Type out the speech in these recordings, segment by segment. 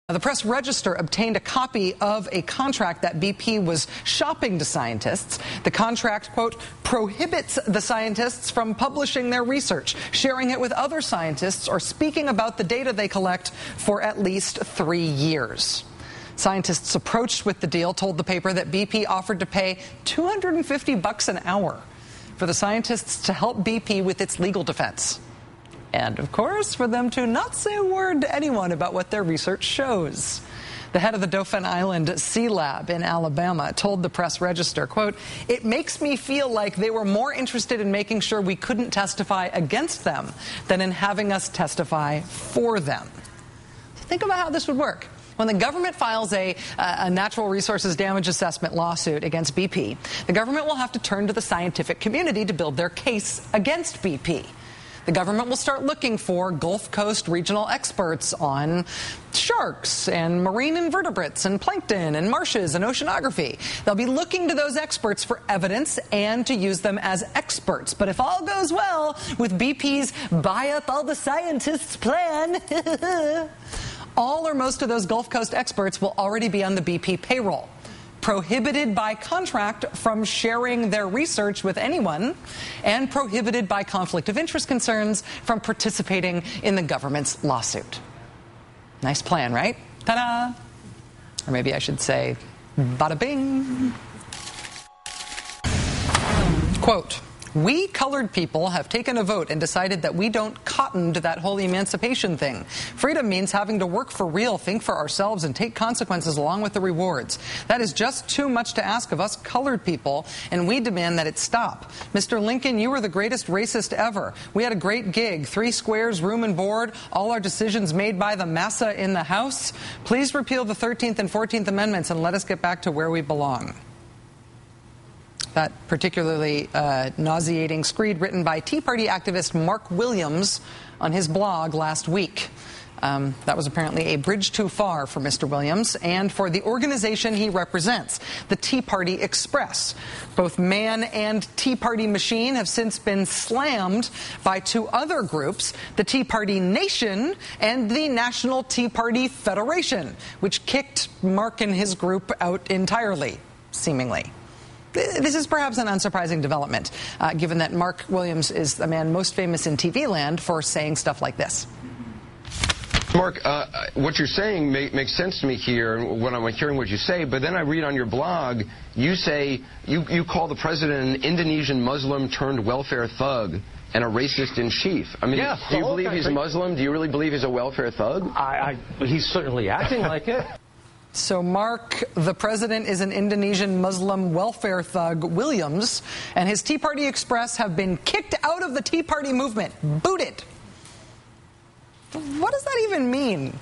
The Press Register obtained a copy of a contract that BP was shopping to scientists. The contract, quote, prohibits the scientists from publishing their research, sharing it with other scientists, or speaking about the data they collect for at least 3 years. Scientists approached with the deal told the paper that BP offered to pay $250 an hour for the scientists to help BP with its legal defense. And, of course, for them to not say a word to anyone about what their research shows. The head of the Dauphin Island Sea Lab in Alabama told the Press Register, quote, "It makes me feel like they were more interested in making sure we couldn't testify against them than in having us testify for them." Think about how this would work. When the government files a natural resources damage assessment lawsuit against BP, the government will have to turn to the scientific community to build their case against BP. The government will start looking for Gulf Coast regional experts on sharks and marine invertebrates and plankton and marshes and oceanography. They'll be looking to those experts for evidence and to use them as experts. But if all goes well with BP's buy up all the scientists plan, all or most of those Gulf Coast experts will already be on the BP payroll, prohibited by contract from sharing their research with anyone, and prohibited by conflict of interest concerns from participating in the government's lawsuit. Nice plan, right? Ta-da! Or maybe I should say, bada bing. Quote, "We colored people have taken a vote and decided that we don't cotton to that whole emancipation thing. Freedom means having to work for real, think for ourselves, and take consequences along with the rewards. That is just too much to ask of us colored people, and we demand that it stop. Mr. Lincoln, you were the greatest racist ever. We had a great gig, 3 squares, room and board, all our decisions made by the massa in the House. Please repeal the 13th and 14th Amendments and let us get back to where we belong." That particularly nauseating screed written by Tea Party activist Mark Williams on his blog last week. That was apparently a bridge too far for Mr. Williams and for the organization he represents, the Tea Party Express. Both man and Tea Party machine have since been slammed by 2 other groups, the Tea Party Nation and the National Tea Party Federation, which kicked Mark and his group out entirely, seemingly. This is perhaps an unsurprising development, given that Mark Williams is the man most famous in TV land for saying stuff like this. Mark, what you're saying makes sense to me here when I'm hearing what you say, but then I read on your blog, you say you call the president an Indonesian Muslim turned welfare thug and a racist in chief. I mean, yeah, do you believe he's Muslim? Do you really believe he's a welfare thug? He's certainly acting like it. So Mark, the president, is an Indonesian Muslim welfare thug, Williams, and his Tea Party Express have been kicked out of the Tea Party movement, booted. What does that even mean?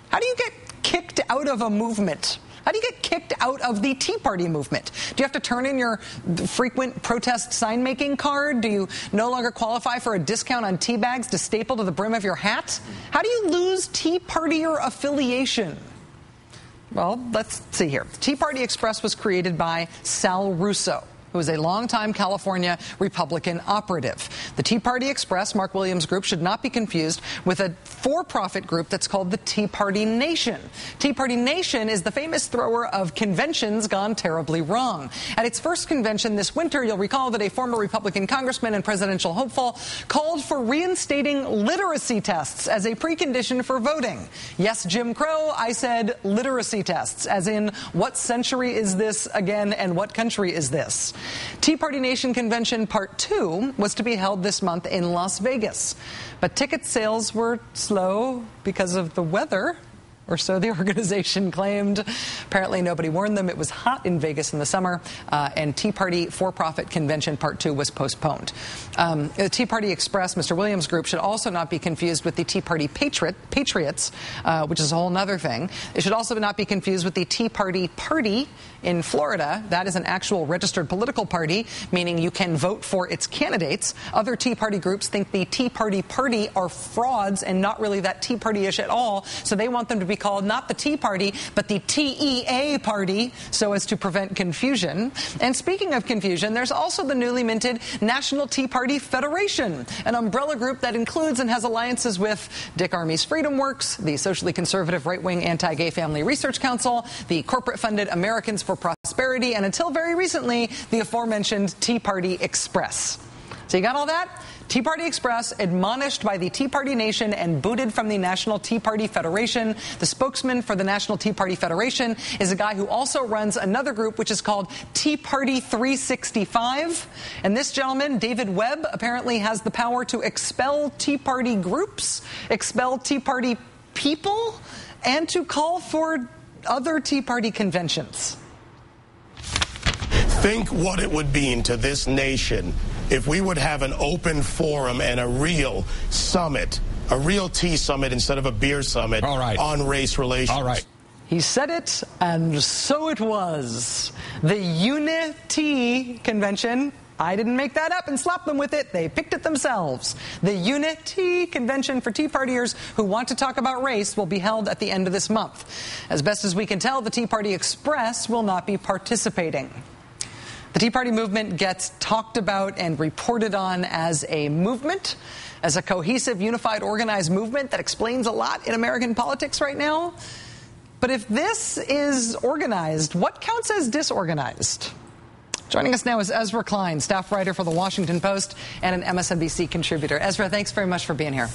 How do you get kicked out of a movement? How do you get kicked out of the Tea Party movement? Do you have to turn in your frequent protest sign-making card? Do you no longer qualify for a discount on tea bags to staple to the brim of your hat? How do you lose Tea Partier affiliation? Well, let's see here. The Tea Party Express was created by Sal Russo, who is a longtime California Republican operative. The Tea Party Express, Mark Williams' group, should not be confused with a for-profit group that's called the Tea Party Nation. Tea Party Nation is the famous thrower of conventions gone terribly wrong. At its first convention this winter, you'll recall that a former Republican congressman and presidential hopeful called for reinstating literacy tests as a precondition for voting. Yes, Jim Crow, I said literacy tests, as in what century is this again and what country is this? Tea Party Nation Convention Part 2 was to be held this month in Las Vegas. But ticket sales were slow because of the weather, or so the organization claimed. Apparently nobody warned them. It was hot in Vegas in the summer, and Tea Party for-profit convention Part 2 was postponed. The Tea Party Express, Mr. Williams' group, should also not be confused with the Tea Party Patriots, which is a whole other thing. It should also not be confused with the Tea Party Party in Florida. That is an actual registered political party, meaning you can vote for its candidates. Other Tea Party groups think the Tea Party Party are frauds and not really that Tea Party-ish at all, so they want them to be called not the Tea Party, but the TEA Party, so as to prevent confusion. And speaking of confusion, there's also the newly minted National Tea Party Federation, an umbrella group that includes and has alliances with Dick Armey's Freedom Works, the socially conservative right-wing Anti-Gay Family Research Council, the corporate-funded Americans for Prosperity, and until very recently, the aforementioned Tea Party Express. So you got all that? Tea Party Express admonished by the Tea Party Nation and booted from the National Tea Party Federation. The spokesman for the National Tea Party Federation is a guy who also runs another group which is called Tea Party 365. And this gentleman, David Webb, apparently has the power to expel Tea Party groups, expel Tea Party people, and to call for other Tea Party conventions. Think what it would mean to this nation if we would have an open forum and a real summit, a real tea summit instead of a beer summit on race relations. All right. He said it, and so it was. The Unity Convention, I didn't make that up and slap them with it. They picked it themselves. The Unity Convention for Tea Partiers who want to talk about race will be held at the end of this month. As best as we can tell, the Tea Party Express will not be participating. The Tea Party movement gets talked about and reported on as a movement, as a cohesive, unified, organized movement that explains a lot in American politics right now. But if this is organized, what counts as disorganized? Joining us now is Ezra Klein, staff writer for The Washington Post and an MSNBC contributor. Ezra, thanks very much for being here.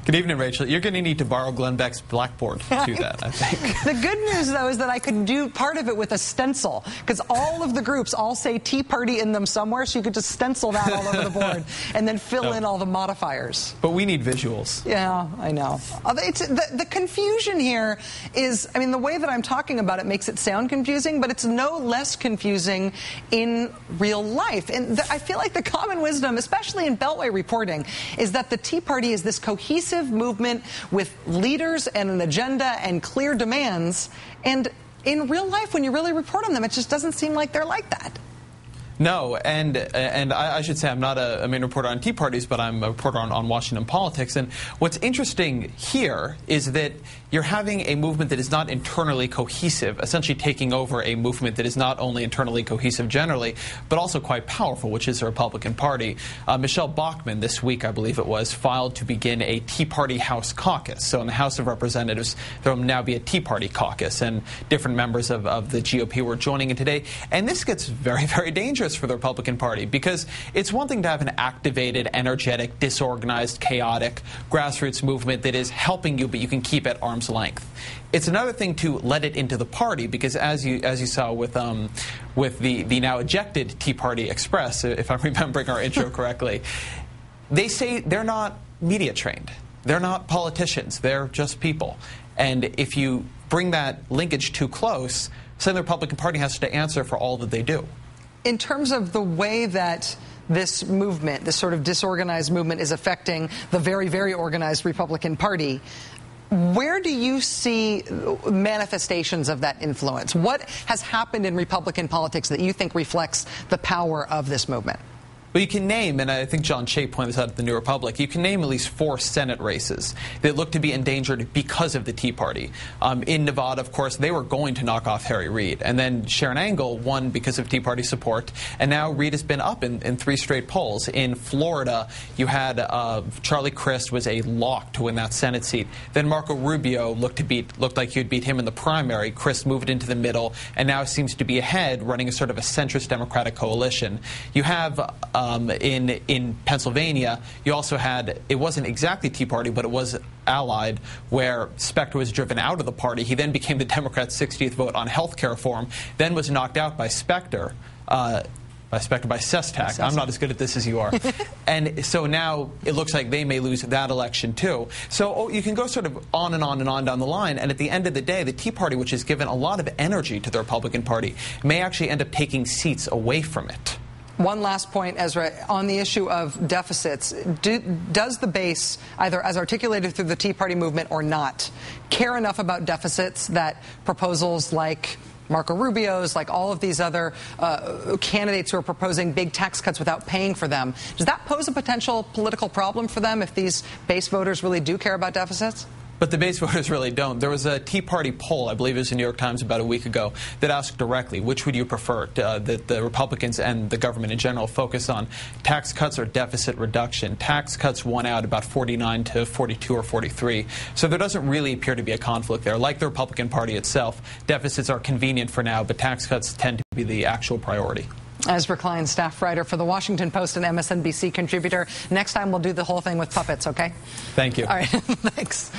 Good evening, Rachel. You're going to need to borrow Glenn Beck's blackboard to do that, I think. The good news, though, is that I could do part of it with a stencil, because all of the groups all say Tea Party in them somewhere, so you could just stencil that all over the board and then fill in all the modifiers. But we need visuals. Yeah, I know. The confusion here is, I mean, the way that I'm talking about it makes it sound confusing, but it's no less confusing in real life. And I feel like the common wisdom, especially in Beltway reporting, is that the Tea Party is this cohesive movement with leaders and an agenda and clear demands, and in real life, when you really report on them, it just doesn't seem like they're like that. No, and I should say I'm not a main reporter on Tea Parties, but I'm a reporter on Washington politics. And what's interesting here is that you're having a movement that is not internally cohesive, essentially taking over a movement that is not only internally cohesive generally, but also quite powerful, which is the Republican Party. Michelle Bachmann this week, I believe it was, filed to begin a Tea Party House caucus. So in the House of Representatives, there will now be a Tea Party caucus, and different members of the GOP were joining in today. And this gets very, very dangerous for the Republican Party, because it's one thing to have an activated, energetic, disorganized, chaotic grassroots movement that is helping you, but you can keep at arm's length. It's another thing to let it into the party, because as you saw with the now ejected Tea Party Express, if I'm remembering our intro correctly, they say they're not media trained. They're not politicians. They're just people. And if you bring that linkage too close, then the Republican Party has to answer for all that they do. In terms of the way that this movement, this sort of disorganized movement, is affecting the very, very organized Republican Party, where do you see manifestations of that influence? What has happened in Republican politics that you think reflects the power of this movement? Well, you can name, and I think John Shea pointed this out at the New Republic, you can name at least 4 Senate races that look to be endangered because of the Tea Party. In Nevada, of course, they were going to knock off Harry Reid. And then Sharon Engel won because of Tea Party support. And now Reid has been up in 3 straight polls. In Florida, you had Charlie Crist was a lock to win that Senate seat. Then Marco Rubio looked like he would beat him in the primary. Crist moved into the middle and now seems to be ahead, running a sort of a centrist Democratic coalition. You have in Pennsylvania, you also had, it wasn't exactly Tea Party, but it was allied, where Specter was driven out of the party. He then became the Democrats' 60th vote on health care reform, then was knocked out by Specter. By Sestak. I'm not as good at this as you are. And so now it looks like they may lose that election too. So you can go sort of on and on and on down the line, and at the end of the day, the Tea Party, which has given a lot of energy to the Republican Party, may actually end up taking seats away from it. One last point, Ezra, on the issue of deficits. Does the base, either as articulated through the Tea Party movement or not, care enough about deficits that proposals like Marco Rubio's, like all of these other candidates who are proposing big tax cuts without paying for them, does that pose a potential political problem for them if these base voters really do care about deficits? but the base voters really don't. There was a Tea Party poll, I believe it was in the New York Times about a week ago, that asked directly, which would you prefer, that the Republicans and the government in general focus on, tax cuts or deficit reduction? Tax cuts won out about 49 to 42 or 43. So there doesn't really appear to be a conflict there. Like the Republican Party itself, deficits are convenient for now, but tax cuts tend to be the actual priority. Ezra Klein, staff writer for The Washington Post and MSNBC contributor. Next time we'll do the whole thing with puppets, okay? Thank you. All right, thanks.